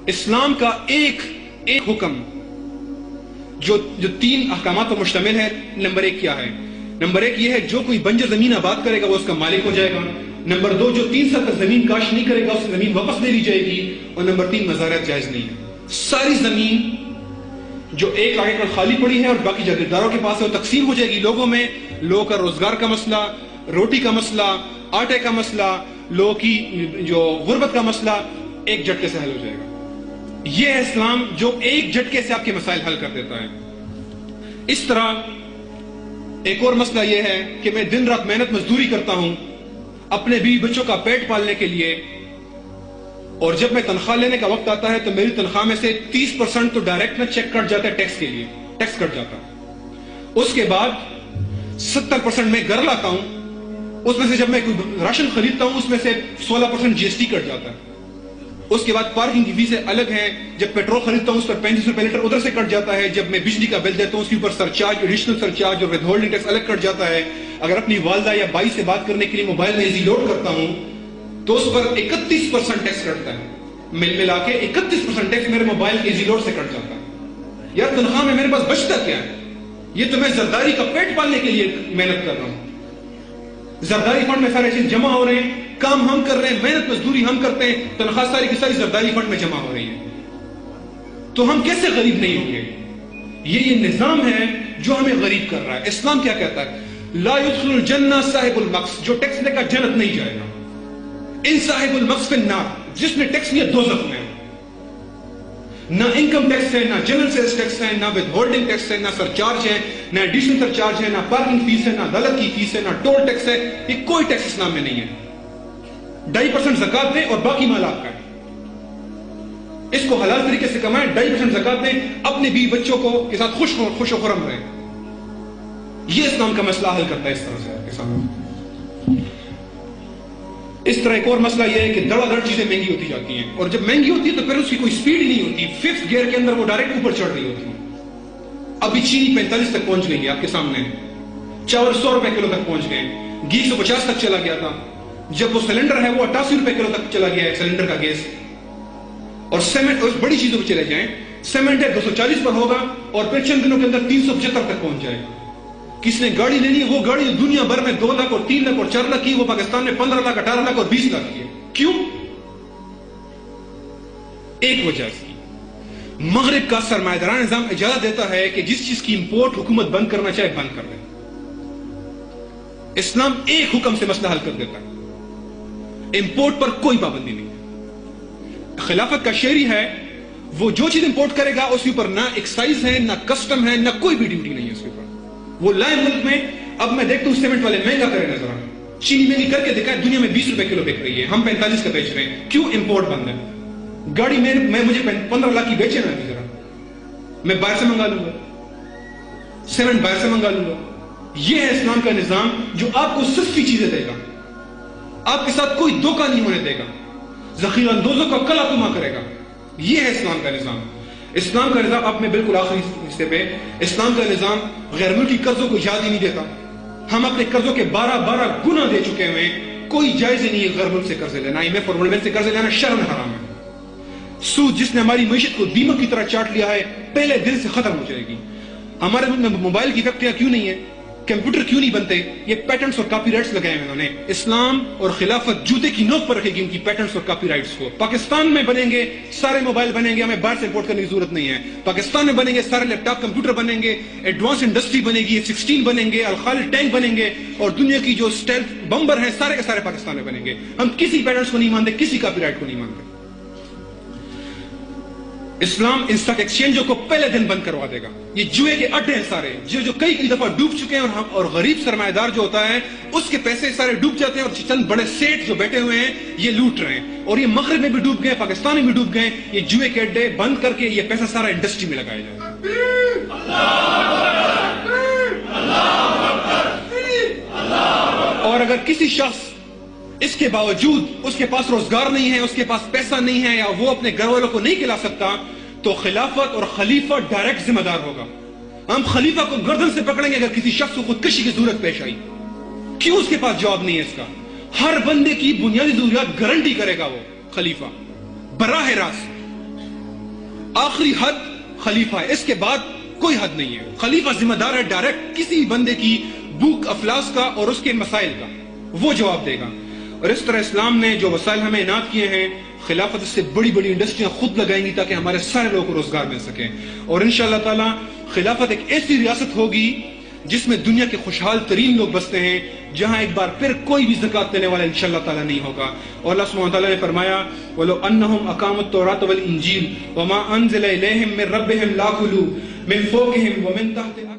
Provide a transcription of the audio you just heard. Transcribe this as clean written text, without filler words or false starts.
इस्लाम का एक हुक्म जो तीन अहकामात पर मुश्तमिल है। नंबर एक क्या है? नंबर एक ये है, जो कोई बंजर जमीन आबाद करेगा वो उसका मालिक हो जाएगा। नंबर दो, जो 3 साल तक जमीन काश नहीं करेगा उसकी जमीन वापस ले ली जाएगी। और नंबर 3, मज़ारत जायज नहीं है। सारी जमीन जो 1 लाख एकड़ खाली पड़ी है और बाकी जागीरदारों के पास है वो तकसीम हो जाएगी लोगों में। लोगों का रोजगार का मसला, रोटी का मसला, आटे का मसला, लोगों की जो गुर्बत का मसला एक झटके से हल हो जाएगा। यह है इस्लाम जो एक झटके से आपके मसाइल हल कर देता है। इस तरह एक और मसला यह है कि मैं दिन रात मेहनत मजदूरी करता हूं अपने बीवी बच्चों का पेट पालने के लिए, और जब मैं तनख्वाह लेने का वक्त आता है तो मेरी तनख्वाह में से 30% तो डायरेक्ट में चेक कट जाता है, टैक्स के लिए टैक्स कट जाता है। उसके बाद 70% मैं घर लाता हूं, उसमें से जब मैं कोई राशन खरीदता हूं उसमें से 16% जीएसटी कट जाता है। उसके बाद पार्किंग की फीसें अलग हैं, जब पेट्रोल खरीदता हूं उस पर 35 रुपए लीटर उधर से कट जाता है। जब मैं बिजली का बिल देता हूं उसके ऊपर सरचार्ज, एडिशनल सरचार्ज और विदहोल्डिंग टैक्स अलग कट जाता है। अगर अपनी वालदा या बाई से बात करने के लिए मोबाइल में इजी लोड करता हूं तो उस पर 31% टैक्स कटता है। मिल मिला के 31% टैक्स मेरे मोबाइल के इजी लोड से कट जाता है। यार तनख्वाह में मेरे पास बचता क्या है? ये तो मैं जरदारी का पेट पालने के लिए मेहनत कर रहा हूं। जरदारी फंड में सारे चीज जमा हो रहे हैं, काम हम कर रहे हैं, मेहनत मजदूरी हम करते हैं, तनख्वाह सारी की सारी जरदारी फंड में जमा हो रही है। तो हम कैसे गरीब नहीं होंगे? ये निजाम है जो हमें गरीब कर रहा है। इस्लाम क्या कहता है? ला युदखिलुल जन्नह साहिबुल मक्स, जो टैक्स लेकर जन्नत नहीं जाएगा। इन साहिबुल मक्स फिन नार, जिसने टैक्स लिया दोज़ख में। ना इनकम टैक्स है, ना जनरल सेल्स टैक्स है, ना विदहोल्डिंग टैक्स है, ना सरचार्ज है, ना एडिशनल सरचार्ज है, ना पार्किंग फीस है, ना अदालत की फीस है, ना टोल टैक्स है। ये कोई टैक्स इस्लाम में नहीं है। 2.5% ज़कात दें और बाकी माल आपका है। इसको हलाल तरीके से कमाएं, 2.5% ज़कात दें, अपने बीवी बच्चों को के साथ खुश और खुरम रहें। यह इस्लाम का मसला हल करता है इस तरह से आपके सामने। इस तरह एक और मसला यह है कि धड़ाधड़ चीजें महंगी होती जाती हैं, और जब महंगी होती है तो फिर उसकी कोई स्पीड ही नहीं होती। 5th गियर के अंदर वो डायरेक्ट ऊपर चढ़ रही होती है। अभी चीनी 45 तक पहुंच गई है आपके सामने, चावल 100 रुपए किलो तक पहुंच गए, घी 150 तक चला गया था। जब वो सिलेंडर है वो 88 रुपए किलो तक चला गया है सिलेंडर का गैस। और सीमेंट, और बड़ी चीजों पर चले जाएं, सीमेंट है 240 पर होगा और फिर चंद दिनों के अंदर 375 तक पहुंच जाएगा। किसने गाड़ी लेनी है, वो गाड़ी दुनिया भर में 2 लाख और 3 लाख और 4 लाख की, वो पाकिस्तान में 15 लाख, 18 लाख और 20 लाख की है। क्यों? एक वजह से मगरिब का सरमायादाराना निजाम इजाजत देता है कि जिस चीज की इंपोर्ट हुकूमत बंद करना चाहे बंद कर दे। इस्लाम एक हुक्म से मसला हल कर देता है, इंपोर्ट पर कोई पाबंदी नहीं। खिलाफत का शेरी है, वो जो चीज इंपोर्ट करेगा उसके ऊपर ना एक्साइज है, ना कस्टम है, ना कोई भी ड्यूटी नहीं है उसके ऊपर। वो लाए मुल्क में। अब मैं देखता हूं सीमेंट वाले महंगा करें नजर आ, चीनी महंगी करके दिखाए, दुनिया में 20 रुपए किलो बिक रही है, हम 45 का बेच रहे हैं। क्यों? इंपोर्ट बंद है। गाड़ी में मुझे 15 लाख की बेचे ना जरा, मैं बाहर से मंगा लूंगा, सीमेंट बाहर से मंगा लूंगा। यह है इस्लाम का निजाम जो आपको सस्ती चीजें देगा, आपके साथ कोई धोखा नहीं होने देगा, जखीरा अंदोजों का कला तुमा करेगा। यह है इस्लाम का निजाम। इस्लाम का निजाम, आप में बिल्कुल आखिरी हिस्से पे, इस्लाम का निजाम गैर मुल्की कर्जों को इजाजत ही नहीं देता। हम अपने कर्जों के 12 गुना दे चुके हुए हैं। कोई जायज नहीं है गैर मुल्क से कर्ज लेना, IMF और वर्ल्ड बैंक से कर्ज लेना शर्म हराम है। सूद जिसने हमारी मईशत को दीमक की तरह चाट लिया है, पहले दिन से खत्म हो जाएगी। हमारे मुल्क में मोबाइल की फैक्ट्रियां क्यों नहीं है, कंप्यूटर क्यों नहीं बनते? ये पैटेंट्स और कॉपीराइट्स लगाए हैं इन्होंने। इस्लाम और खिलाफत जूते की नोक पर रखेगी इनकी पैटेंट्स और कॉपीराइट्स को। पाकिस्तान में बनेंगे सारे मोबाइल बनेंगे, हमें बाहर से इंपोर्ट करने की जरूरत नहीं है। पाकिस्तान में बनेंगे सारे लैपटॉप कंप्यूटर बनेंगे, एडवांस इंडस्ट्री बनेगी, F-16 बनेंगे, अल-खालिद टैंक बनेंगे, और दुनिया की जो स्टेल्थ बम्बर हैं सारे के सारे पाकिस्तान में बनेंगे। हम किसी पैटेंट्स को नहीं मानते, किसी कॉपीराइट को नहीं मानते। इस्लाम इन स्टॉक एक्सचेंजों को पहले दिन बंद करवा देगा। ये जुए के अड्डे हैं सारे, जो कई दफा डूब चुके हैं, और गरीब सरमायादार जो होता है उसके पैसे सारे डूब जाते हैं, और चंद बड़े सेठ जो बैठे हुए हैं ये लूट रहे हैं। और ये मगरिब में भी डूब गए, पाकिस्तान में भी डूब गए। ये जुए के अड्डे बंद करके ये पैसा सारा इंडस्ट्री में लगाया जाए। और अगर किसी शख्स इसके बावजूद उसके पास रोजगार नहीं है, उसके पास पैसा नहीं है, या वो अपने घर वालों को नहीं खिला सकता, तो खिलाफत और खलीफा डायरेक्ट जिम्मेदार होगा। हम खलीफा को गर्दन से पकड़ेंगे अगर किसी शख्स को खुदकशी की जरूरत पेश आई। क्यों? उसके पास जवाब नहीं है इसका। हर बंदे की बुनियादी जरूरियात गारंटी करेगा वो खलीफा बराह रास्त। آخری حد خلیفہ ہے، اس کے بعد کوئی حد نہیں ہے. خلیفہ ذمہ دار ہے ڈائریکٹ کسی بندے کی بھوک افلاس کا اور اس کے مسائل کا، وہ جواب دے گا. اور اس طرح اسلام نے جو وسائل ہمیں عنایت کیے ہیں، خلافت اس سے بڑی بڑی انڈسٹریاں خود لگائیں گی تاکہ ہمارے سارے لوگوں کو روزگار مل سکے. اور انشاءاللہ تعالی خلافت ایک ایسی ریاست ہوگی جس میں دنیا کے خوشحال ترین لوگ بستے ہیں، جہاں ایک بار پھر کوئی بھی زکوٰۃ دینے والا انشاءاللہ تعالی نہیں ہوگا. اور اللہ سبحانہ وتعالی نے فرمایا وَلَوْ أَنَّهُمْ أَقَامُوا التَّوْرَاةَ وَالْإِنْجِيلَ وَمَا أَنزَلَ إِلَيْهِمْ مِنْ رَبِّهِمْ لَأَكُلُوا مِنْ فَوْقِهِمْ وَمِنْ تَحْتِ